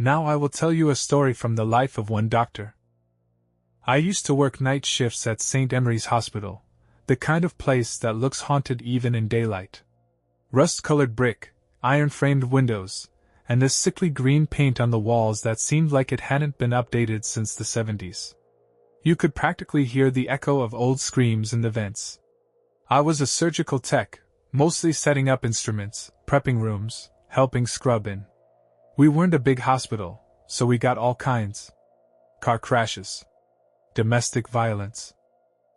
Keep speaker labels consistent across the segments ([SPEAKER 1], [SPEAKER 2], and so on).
[SPEAKER 1] Now I will tell you a story from the life of one doctor. I used to work night shifts at St. Emery's Hospital, the kind of place that looks haunted even in daylight. Rust-colored brick, iron-framed windows, and this sickly green paint on the walls that seemed like it hadn't been updated since the 70s. You could practically hear the echo of old screams in the vents. I was a surgical tech, mostly setting up instruments, prepping rooms, helping scrub in. We weren't a big hospital, so we got all kinds. Car crashes, domestic violence,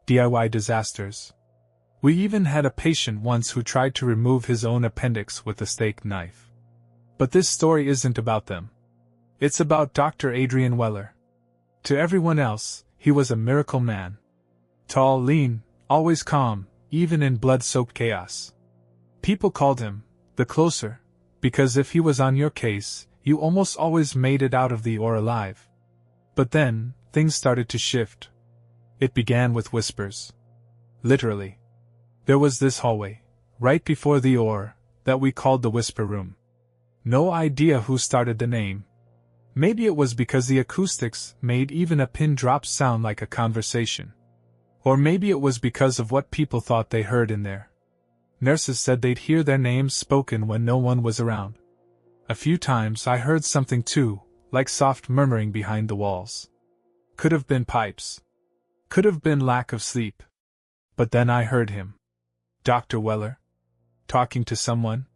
[SPEAKER 1] DIY disasters. We even had a patient once who tried to remove his own appendix with a steak knife. But this story isn't about them. It's about Dr. Adrian Weller. To everyone else, he was a miracle man. Tall, lean, always calm, even in blood-soaked chaos. People called him the closer, because if he was on your case, you almost always made it out of the OR alive. But then, things started to shift. It began with whispers. Literally. There was this hallway, right before the OR, that we called the Whisper Room. No idea who started the name. Maybe it was because the acoustics made even a pin drop sound like a conversation. Or maybe it was because of what people thought they heard in there. Nurses said they'd hear their names spoken when no one was around. A few times I heard something too, like soft murmuring behind the walls. Could have been pipes. Could have been lack of sleep. But then I heard him. Dr. Weller. Talking to someone.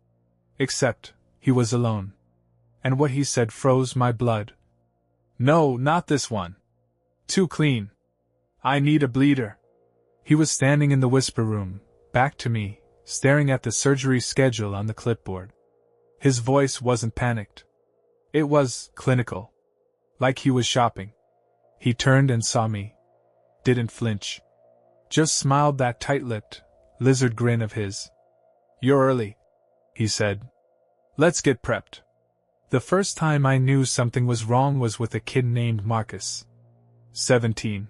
[SPEAKER 1] Except, he was alone. And what he said froze my blood. No, not this one. Too clean. I need a bleeder. He was standing in the whisper room, back to me, staring at the surgery schedule on the clipboard. His voice wasn't panicked. It was clinical. Like he was shopping. He turned and saw me. Didn't flinch. Just smiled that tight-lipped, lizard grin of his. You're early, he said. Let's get prepped. The first time I knew something was wrong was with a kid named Marcus. 17.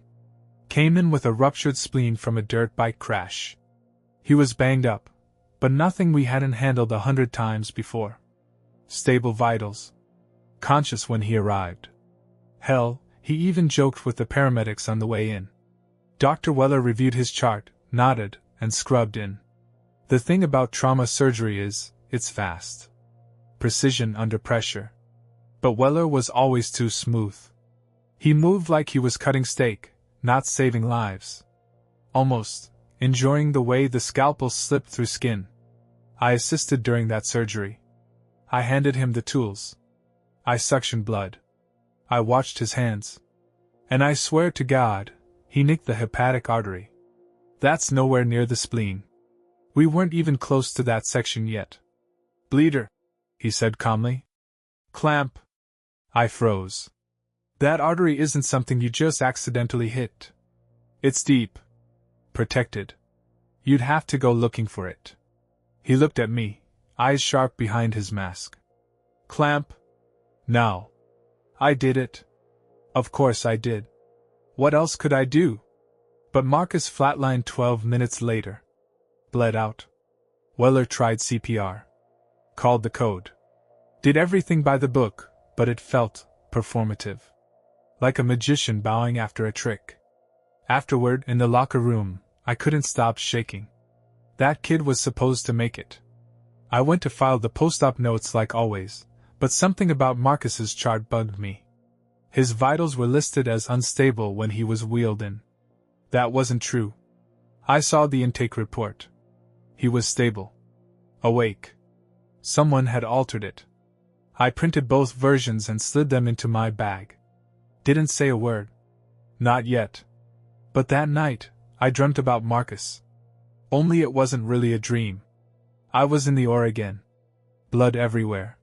[SPEAKER 1] Came in with a ruptured spleen from a dirt bike crash. He was banged up, but nothing we hadn't handled 100 times before. Stable vitals. Conscious when he arrived. Hell, he even joked with the paramedics on the way in. Dr. Weller reviewed his chart, nodded, and scrubbed in. The thing about trauma surgery is, it's fast. Precision under pressure. But Weller was always too smooth. He moved like he was cutting steak, not saving lives. Almost, enjoying the way the scalpel slipped through skin. I assisted during that surgery. I handed him the tools. I suctioned blood. I watched his hands. And I swear to God, he nicked the hepatic artery. That's nowhere near the spleen. We weren't even close to that section yet. Bleeder, he said calmly. Clamp. I froze. That artery isn't something you just accidentally hit. It's deep. Protected. You'd have to go looking for it. He looked at me, eyes sharp behind his mask. Clamp? No. I did it. Of course I did. What else could I do? But Marcus flatlined 12 minutes later. Bled out. Weller tried CPR. Called the code. Did everything by the book, but it felt performative. Like a magician bowing after a trick. Afterward, in the locker room, I couldn't stop shaking. That kid was supposed to make it. I went to file the post-op notes like always, but something about Marcus's chart bugged me. His vitals were listed as unstable when he was wheeled in. That wasn't true. I saw the intake report. He was stable. Awake. Someone had altered it. I printed both versions and slid them into my bag. Didn't say a word. Not yet. But that night, I dreamt about Marcus. Only it wasn't really a dream. I was in the OR again. Blood everywhere.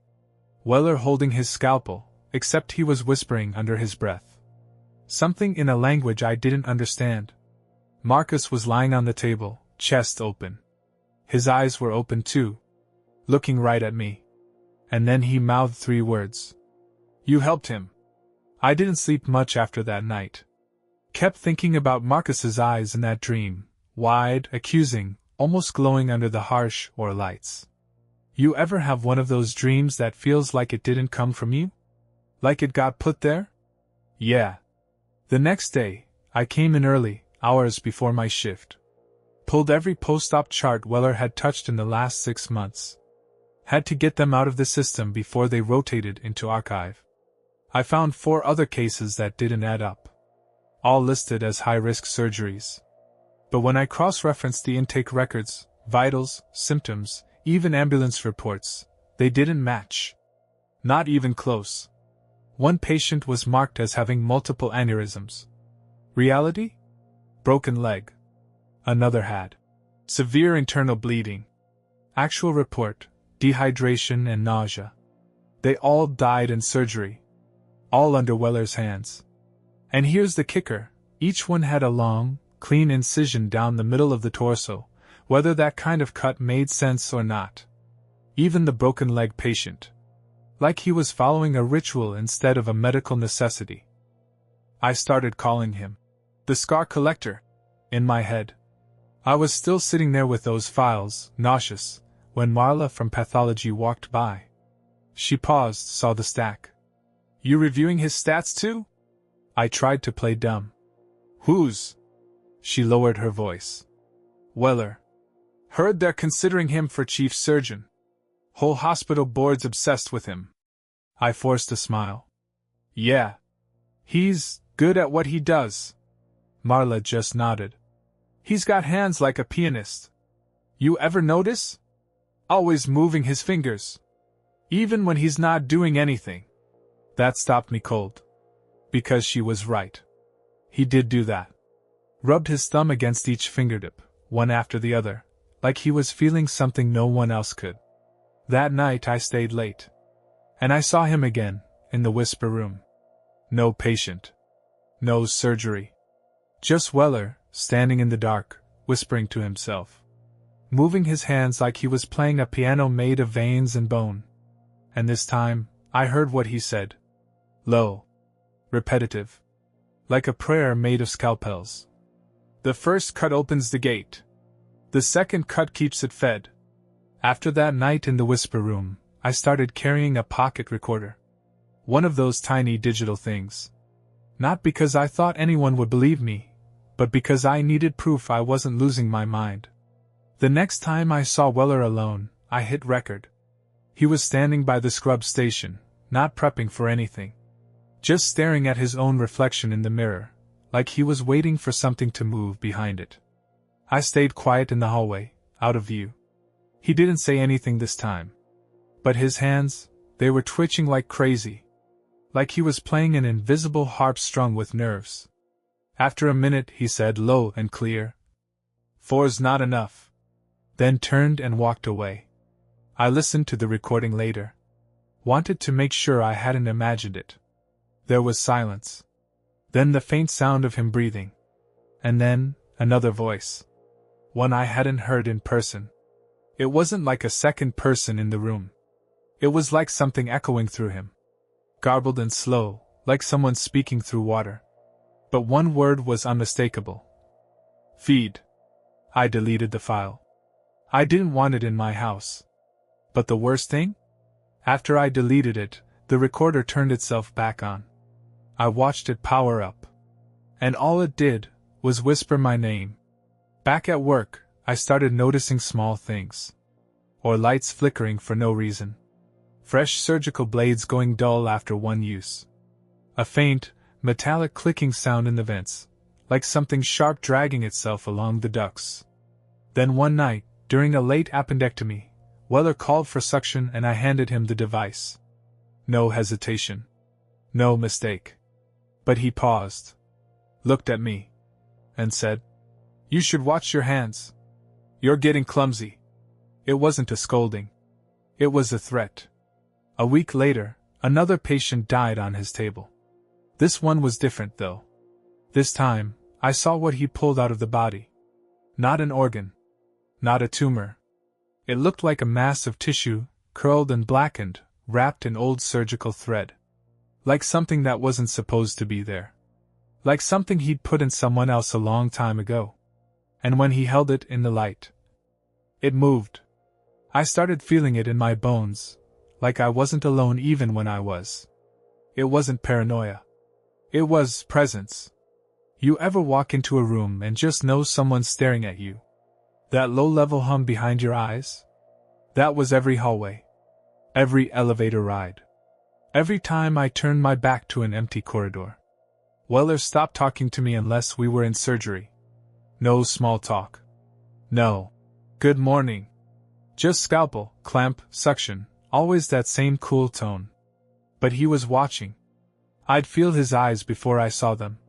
[SPEAKER 1] Weller holding his scalpel, except he was whispering under his breath. Something in a language I didn't understand. Marcus was lying on the table, chest open. His eyes were open too, looking right at me. And then he mouthed 3 words. You helped him. I didn't sleep much after that night. Kept thinking about Marcus's eyes in that dream, wide, accusing, almost glowing under the harsh OR lights. You ever have one of those dreams that feels like it didn't come from you? Like it got put there? Yeah. The next day, I came in early, hours before my shift. Pulled every post-op chart Weller had touched in the last 6 months. Had to get them out of the system before they rotated into archive. I found 4 other cases that didn't add up. All listed as high-risk surgeries. But when I cross-referenced the intake records, vitals, symptoms, even ambulance reports, they didn't match. Not even close. One patient was marked as having multiple aneurysms. Reality? Broken leg. Another had severe internal bleeding. Actual report, dehydration and nausea. They all died in surgery. All under Weller's hands. And here's the kicker, each one had a long, clean incision down the middle of the torso, whether that kind of cut made sense or not. Even the broken leg patient. Like he was following a ritual instead of a medical necessity. I started calling him the scar collector, in my head. I was still sitting there with those files, nauseous, when Marla from pathology walked by. She paused, saw the stack. You reviewing his stats too? I tried to play dumb. Whose? She lowered her voice. Weller. Heard they're considering him for chief surgeon. Whole hospital board's obsessed with him. I forced a smile. Yeah. He's good at what he does. Marla just nodded. He's got hands like a pianist. You ever notice? Always moving his fingers. Even when he's not doing anything. That stopped me cold. Because she was right. He did do that. Rubbed his thumb against each fingertip, one after the other, like he was feeling something no one else could. That night I stayed late. And I saw him again, in the whisper room. No patient. No surgery. Just Weller, standing in the dark, whispering to himself. Moving his hands like he was playing a piano made of veins and bone. And this time, I heard what he said. Low. Repetitive. Like a prayer made of scalpels. The first cut opens the gate. The second cut keeps it fed. After that night in the whisper room, I started carrying a pocket recorder. One of those tiny digital things. Not because I thought anyone would believe me, but because I needed proof I wasn't losing my mind. The next time I saw Weller alone, I hit record. He was standing by the scrub station, not prepping for anything. Just staring at his own reflection in the mirror, like he was waiting for something to move behind it. I stayed quiet in the hallway, out of view. He didn't say anything this time. But his hands, they were twitching like crazy. Like he was playing an invisible harp strung with nerves. After a minute he said low and clear, "4's not enough." Then turned and walked away. I listened to the recording later. Wanted to make sure I hadn't imagined it. There was silence. Then the faint sound of him breathing. And then, another voice. One I hadn't heard in person. It wasn't like a second person in the room. It was like something echoing through him. Garbled and slow, like someone speaking through water. But one word was unmistakable. Feed. I deleted the file. I didn't want it in my house. But the worst thing? After I deleted it, the recorder turned itself back on. I watched it power up. And all it did was whisper my name. Back at work, I started noticing small things. Or lights flickering for no reason. Fresh surgical blades going dull after one use. A faint, metallic clicking sound in the vents, like something sharp dragging itself along the ducts. Then one night, during a late appendectomy, Weller called for suction and I handed him the device. No hesitation. No mistake. But he paused. Looked at me. And said, "You should watch your hands. You're getting clumsy." It wasn't a scolding. It was a threat. A week later, another patient died on his table. This one was different though. This time, I saw what he pulled out of the body. Not an organ. Not a tumor. It looked like a mass of tissue, curled and blackened, wrapped in old surgical thread. Like something that wasn't supposed to be there. Like something he'd put in someone else a long time ago. And when he held it in the light, it moved. I started feeling it in my bones, like I wasn't alone even when I was. It wasn't paranoia. It was presence. You ever walk into a room and just know someone's staring at you? That low-level hum behind your eyes? That was every hallway. Every elevator ride. Every time I turned my back to an empty corridor. Weller stopped talking to me unless we were in surgery. No small talk. No. Good morning. Just scalpel, clamp, suction, always that same cool tone. But he was watching. I'd feel his eyes before I saw them.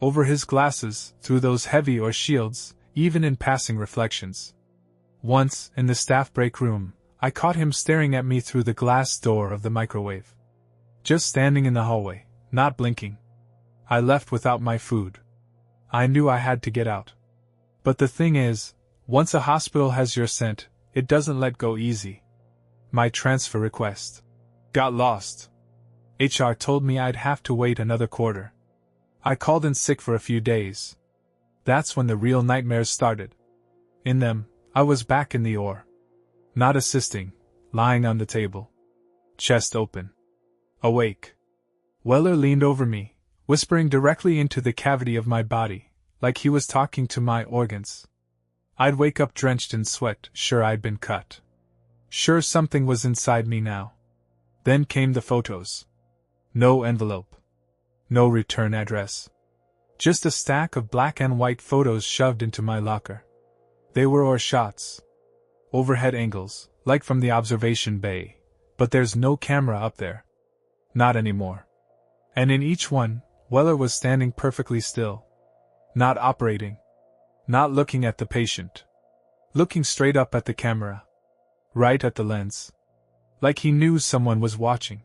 [SPEAKER 1] Over his glasses, through those heavy or shields, even in passing reflections. Once, in the staff break room, I caught him staring at me through the glass door of the microwave. Just standing in the hallway, not blinking. I left without my food. I knew I had to get out. But the thing is, once a hospital has your scent, it doesn't let go easy. My transfer request got lost. HR told me I'd have to wait another quarter. I called in sick for a few days. That's when the real nightmares started. In them, I was back in the OR. Not assisting, lying on the table. Chest open. Awake. Weller leaned over me, whispering directly into the cavity of my body, like he was talking to my organs. I'd wake up drenched in sweat, sure I'd been cut. Sure something was inside me now. Then came the photos. No envelope. No return address. Just a stack of black and white photos shoved into my locker. They were OR shots. Overhead angles, like from the observation bay, but there's no camera up there. Not anymore. And in each one, Weller was standing perfectly still. Not operating. Not looking at the patient. Looking straight up at the camera. Right at the lens. Like he knew someone was watching.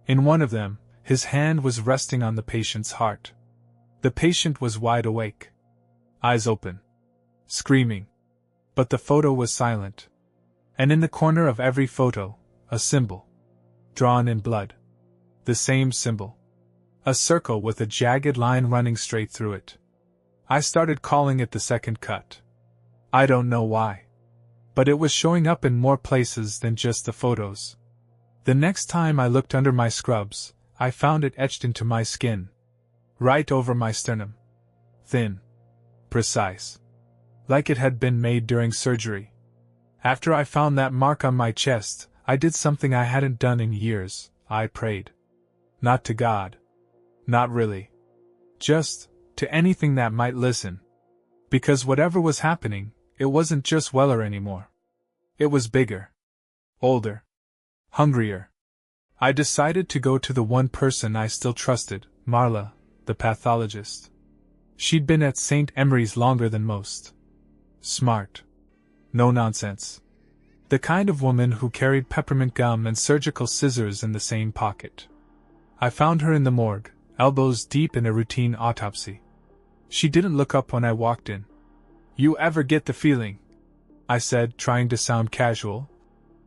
[SPEAKER 1] In one of them, his hand was resting on the patient's heart. The patient was wide awake. Eyes open. Screaming. But the photo was silent. And in the corner of every photo, a symbol. Drawn in blood. The same symbol. A circle with a jagged line running straight through it. I started calling it the second cut. I don't know why. But it was showing up in more places than just the photos. The next time I looked under my scrubs, I found it etched into my skin. Right over my sternum. Thin. Precise. Like it had been made during surgery. After I found that mark on my chest, I did something I hadn't done in years. I prayed. Not to God. Not really. Just to anything that might listen. Because whatever was happening, it wasn't just Weller anymore. It was bigger. Older. Hungrier. I decided to go to the one person I still trusted, Marla, the pathologist. She'd been at St. Emery's longer than most. Smart. No nonsense. The kind of woman who carried peppermint gum and surgical scissors in the same pocket. I found her in the morgue, elbows deep in a routine autopsy. She didn't look up when I walked in. "You ever get the feeling," I said, trying to sound casual,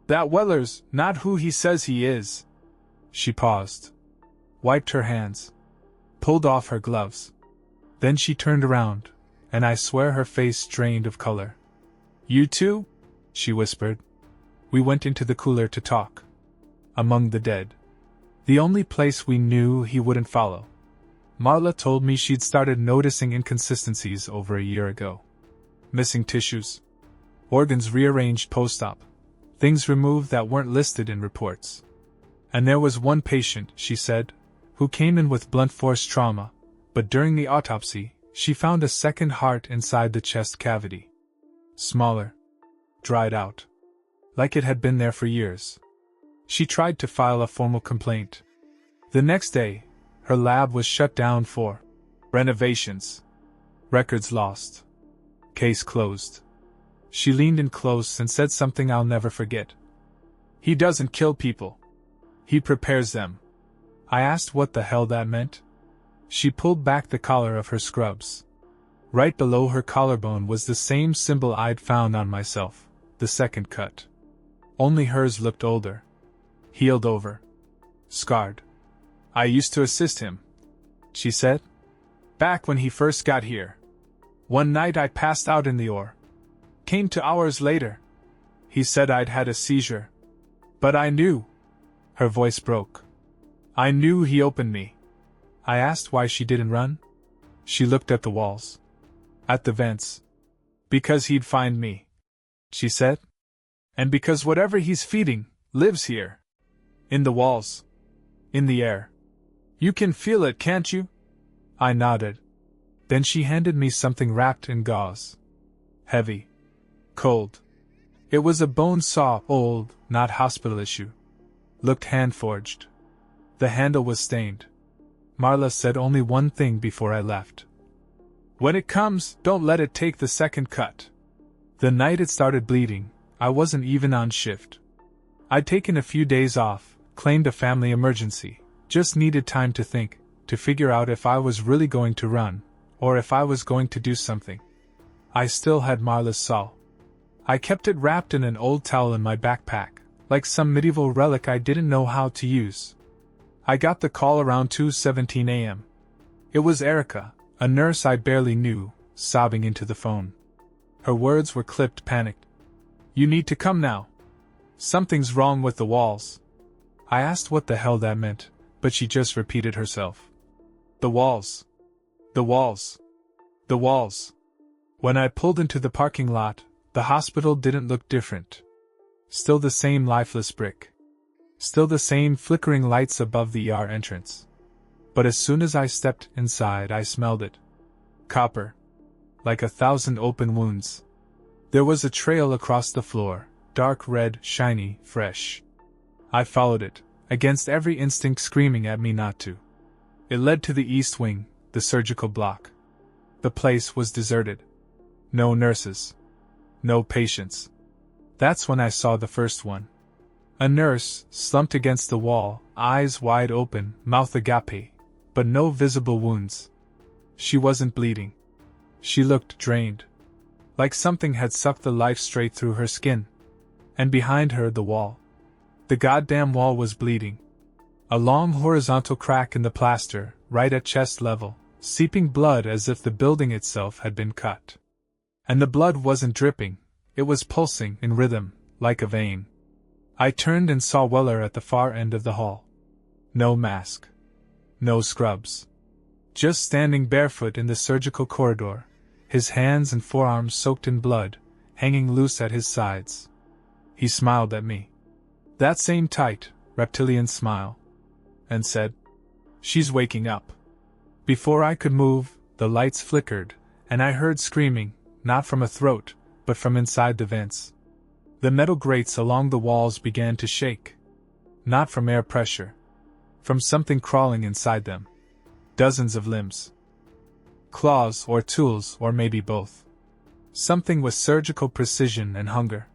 [SPEAKER 1] "that Weller's not who he says he is?" She paused. Wiped her hands. Pulled off her gloves. Then she turned around, and I swear her face drained of color. "You too?" she whispered. We went into the cooler to talk. Among the dead. The only place we knew he wouldn't follow. Marla told me she'd started noticing inconsistencies over a year ago. Missing tissues. Organs rearranged post-op. Things removed that weren't listed in reports. And there was one patient, she said, who came in with blunt force trauma, but during the autopsy, she found a second heart inside the chest cavity. Smaller. Dried out. Like it had been there for years. She tried to file a formal complaint. The next day, her lab was shut down for renovations. Records lost. Case closed. She leaned in close and said something I'll never forget. "He doesn't kill people. He prepares them." I asked what the hell that meant. She pulled back the collar of her scrubs. Right below her collarbone was the same symbol I'd found on myself, the second cut. Only hers looked older. Healed over. Scarred. "I used to assist him," she said. "Back when he first got here. One night I passed out in the OR. Came to hours later. He said I'd had a seizure. But I knew." Her voice broke. I knew he opened me. I asked why she didn't run. She looked at the walls. At the vents. Because he'd find me, she said. And because whatever he's feeding lives here. In the walls. In the air. You can feel it, can't you? I nodded. Then she handed me something wrapped in gauze. Heavy. Cold. It was a bone saw, old, not hospital issue. Looked hand-forged. The handle was stained. Marla said only one thing before I left. When it comes, don't let it take the second cut. The night it started bleeding, I wasn't even on shift. I'd taken a few days off, claimed a family emergency, just needed time to think, to figure out if I was really going to run, or if I was going to do something. I still had Marla's saw. I kept it wrapped in an old towel in my backpack, like some medieval relic I didn't know how to use. I got the call around 2:17 a.m. It was Erica, a nurse I barely knew, sobbing into the phone. Her words were clipped, panicked. You need to come now. Something's wrong with the walls. I asked what the hell that meant, but she just repeated herself. The walls. The walls. The walls. When I pulled into the parking lot, the hospital didn't look different. Still the same lifeless brick. Still the same flickering lights above the ER entrance. But as soon as I stepped inside, I smelled it. Copper. Like 1,000 open wounds. There was a trail across the floor, dark red, shiny, fresh. I followed it, against every instinct screaming at me not to. It led to the east wing, the surgical block. The place was deserted. No nurses. No patients. That's when I saw the first one. A nurse, slumped against the wall, eyes wide open, mouth agape, but no visible wounds. She wasn't bleeding. She looked drained. Like something had sucked the life straight through her skin. And behind her, the wall. The goddamn wall was bleeding. A long horizontal crack in the plaster, right at chest level, seeping blood as if the building itself had been cut. And the blood wasn't dripping, it was pulsing in rhythm, like a vein. I turned and saw Weller at the far end of the hall. No mask. No scrubs. Just standing barefoot in the surgical corridor, his hands and forearms soaked in blood, hanging loose at his sides. He smiled at me. That same tight, reptilian smile. And said, "She's waking up." Before I could move, the lights flickered, and I heard screaming, not from a throat, but from inside the vents. The metal grates along the walls began to shake. Not from air pressure. From something crawling inside them. Dozens of limbs. Claws or tools or maybe both. Something with surgical precision and hunger.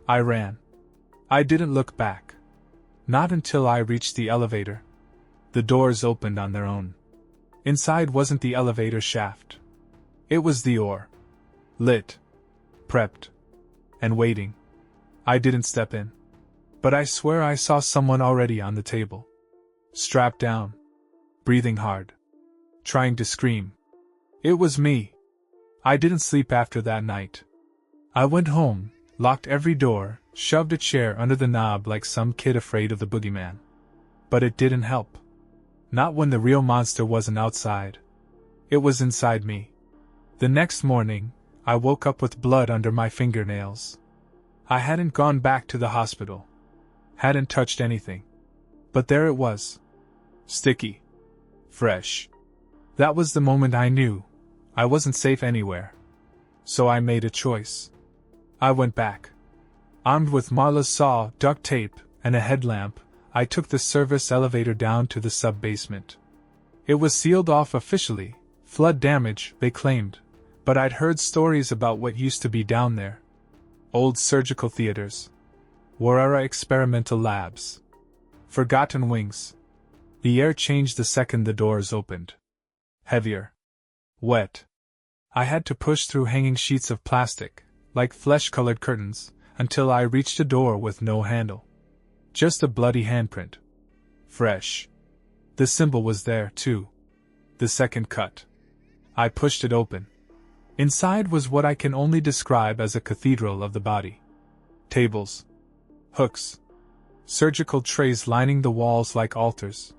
[SPEAKER 1] I ran. I didn't look back. Not until I reached the elevator. The doors opened on their own. Inside wasn't the elevator shaft. It was the OR. Lit. Prepped. And waiting. I didn't step in. But I swear I saw someone already on the table. Strapped down. Breathing hard. Trying to scream. It was me. I didn't sleep after that night. I went home, locked every door, shoved a chair under the knob like some kid afraid of the boogeyman. But it didn't help. Not when the real monster wasn't outside. It was inside me. The next morning, I woke up with blood under my fingernails. I hadn't gone back to the hospital. Hadn't touched anything. But there it was. Sticky. Fresh. That was the moment I knew I wasn't safe anywhere. So I made a choice. I went back. Armed with Marla's saw, duct tape, and a headlamp, I took the service elevator down to the sub-basement. It was sealed off officially, flood damage, they claimed, but I'd heard stories about what used to be down there. Old surgical theaters. War-era experimental labs. Forgotten wings. The air changed the second the doors opened. Heavier. Wet. I had to push through hanging sheets of plastic, like flesh-colored curtains, until I reached a door with no handle. Just a bloody handprint. Fresh. The symbol was there, too. The second cut. I pushed it open. Inside was what I can only describe as a cathedral of the body. Tables. Hooks. Surgical trays lining the walls like altars.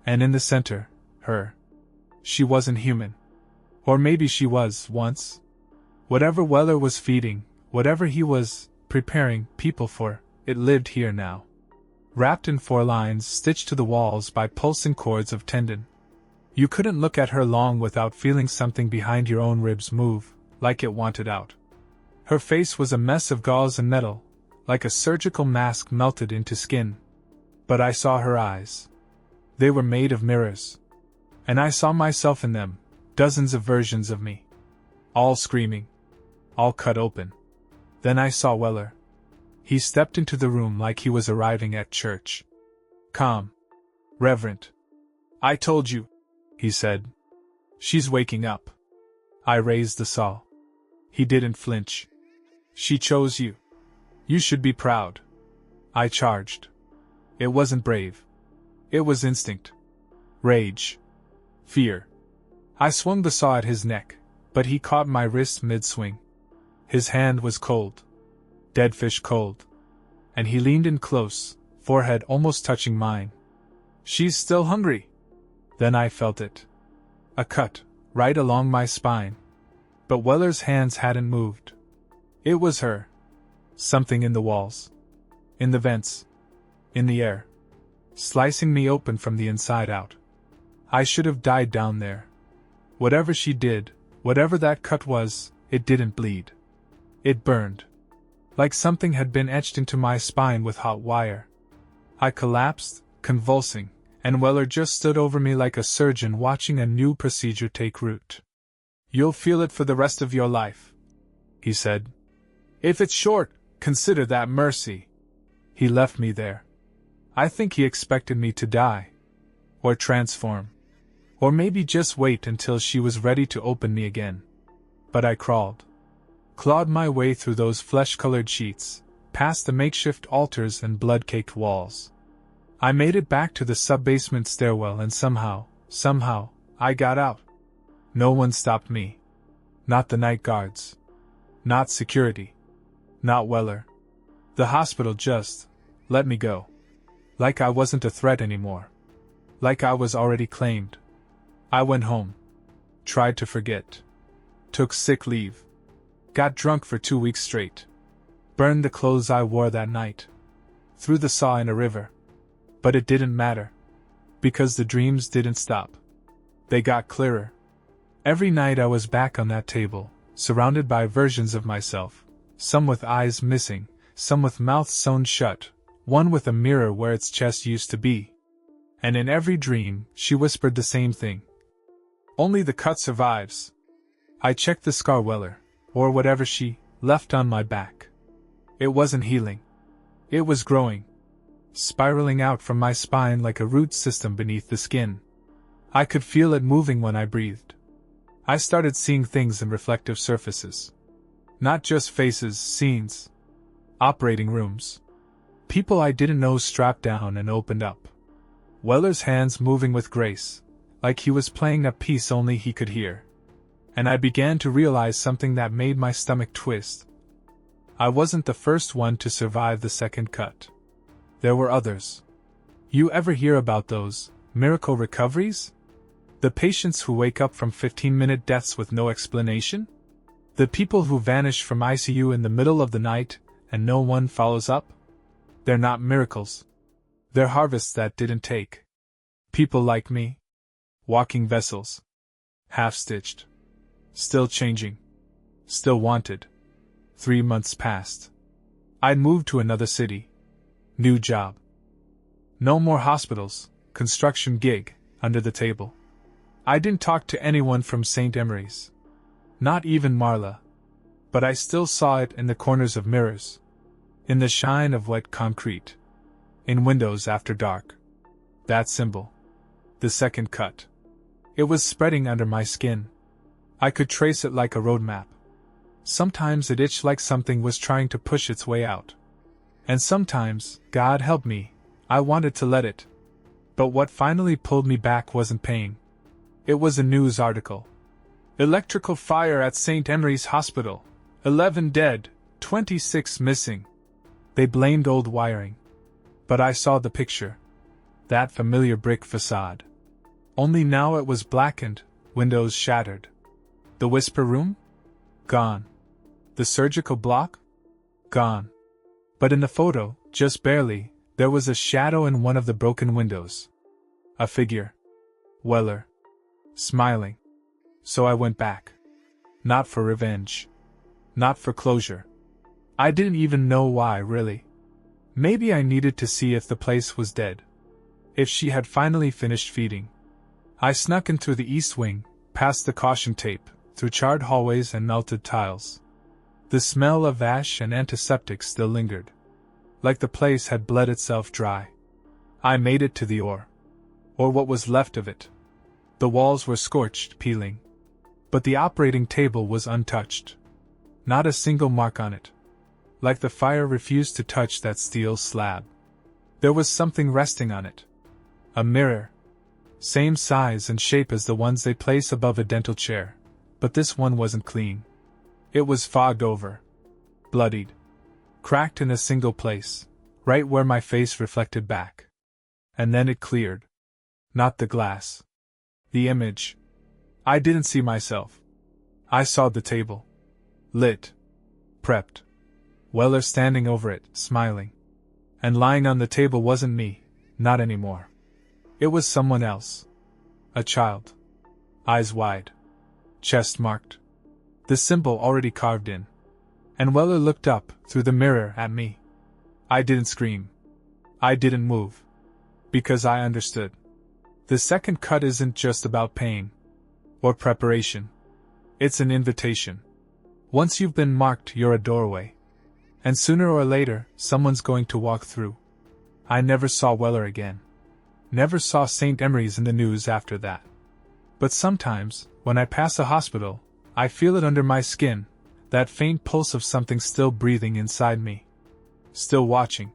[SPEAKER 1] And in the center, her. She wasn't human. Or maybe she was, once. Whatever Weller was feeding, whatever he was preparing people for, it lived here now. Wrapped in 4 lines stitched to the walls by pulsing cords of tendon. You couldn't look at her long without feeling something behind your own ribs move, like it wanted out. Her face was a mess of gauze and metal, like a surgical mask melted into skin. But I saw her eyes. They were made of mirrors. And I saw myself in them, dozens of versions of me. All screaming. All cut open. Then I saw Weller. He stepped into the room like he was arriving at church. Calm. Reverent. I told you, he said. She's waking up. I raised the saw. He didn't flinch. She chose you. You should be proud. I charged. It wasn't brave. It was instinct. Rage. Fear. I swung the saw at his neck, but he caught my wrist mid-swing. His hand was cold. Dead fish cold. And he leaned in close, forehead almost touching mine. She's still hungry. Then I felt it. A cut, right along my spine. But Weller's hands hadn't moved. It was her. Something in the walls. In the vents. In the air. Slicing me open from the inside out. I should have died down there. Whatever she did, whatever that cut was, it didn't bleed. It burned. Like something had been etched into my spine with hot wire. I collapsed, convulsing, and Weller just stood over me like a surgeon watching a new procedure take root. You'll feel it for the rest of your life, he said. If it's short, consider that mercy. He left me there. I think he expected me to die. Or transform. Or maybe just wait until she was ready to open me again. But I crawled. Clawed my way through those flesh-colored sheets, past the makeshift altars and blood-caked walls. I made it back to the sub-basement stairwell and somehow, I got out. No one stopped me. Not the night guards. Not security. Not Weller. The hospital just let me go. Like I wasn't a threat anymore. Like I was already claimed. I went home. Tried to forget. Took sick leave. Got drunk for 2 weeks straight. Burned the clothes I wore that night. Threw the saw in a river. But it didn't matter. Because the dreams didn't stop. They got clearer. Every night I was back on that table, surrounded by versions of myself, some with eyes missing, some with mouths sewn shut, one with a mirror where its chest used to be. And in every dream, she whispered the same thing. Only the cut survives. I checked the scar Weller, or whatever she left on my back. It wasn't healing. It was growing. Spiraling out from my spine like a root system beneath the skin. I could feel it moving when I breathed. I started seeing things in reflective surfaces. Not just faces, scenes. Operating rooms. People I didn't know strapped down and opened up. Weller's hands moving with grace, like he was playing a piece only he could hear. And I began to realize something that made my stomach twist. I wasn't the first one to survive the second cut. There were others. You ever hear about those miracle recoveries? The patients who wake up from 15-minute deaths with no explanation? The people who vanish from ICU in the middle of the night and no one follows up? They're not miracles. They're harvests that didn't take. People like me. Walking vessels. Half-stitched. Still changing. Still wanted. 3 months passed. I'd moved to another city. New job. No more hospitals, construction gig, under the table. I didn't talk to anyone from St. Emery's. Not even Marla. But I still saw it in the corners of mirrors. In the shine of wet concrete. In windows after dark. That symbol. The second cut. It was spreading under my skin. I could trace it like a road map. Sometimes it itched like something was trying to push its way out. And sometimes, God help me, I wanted to let it. But what finally pulled me back wasn't pain. It was a news article. Electrical fire at St. Emery's Hospital. 11 dead, 26 missing. They blamed old wiring. But I saw the picture. That familiar brick facade. Only now it was blackened, windows shattered. The whisper room? Gone. The surgical block? Gone. But in the photo, just barely, there was a shadow in one of the broken windows. A figure. Weller. Smiling. So I went back. Not for revenge. Not for closure. I didn't even know why, really. Maybe I needed to see if the place was dead. If she had finally finished feeding. I snuck in through the east wing, past the caution tape, through charred hallways and melted tiles. The smell of ash and antiseptic still lingered. Like the place had bled itself dry. I made it to the ore. Or what was left of it. The walls were scorched, peeling. But the operating table was untouched. Not a single mark on it. Like the fire refused to touch that steel slab. There was something resting on it. A mirror. Same size and shape as the ones they place above a dental chair, but this one wasn't clean. It was fogged over. Bloodied. Cracked in a single place, right where my face reflected back. And then it cleared. Not the glass. The image. I didn't see myself. I saw the table. Lit. Prepped. Weller standing over it, smiling. And lying on the table wasn't me, not anymore. It was someone else. A child. Eyes wide. Chest marked. The symbol already carved in. And Weller looked up, through the mirror, at me. I didn't scream. I didn't move. Because I understood. The second cut isn't just about pain. Or preparation. It's an invitation. Once you've been marked, you're a doorway. And sooner or later, someone's going to walk through. I never saw Weller again. Never saw St. Emery's in the news after that. But sometimes, when I pass a hospital, I feel it under my skin, that faint pulse of something still breathing inside me. Still watching.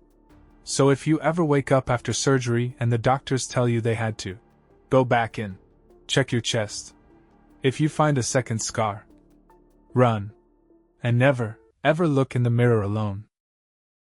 [SPEAKER 1] So if you ever wake up after surgery and the doctors tell you they had to go back in, check your chest. If you find a second scar, run. And never, ever look in the mirror alone.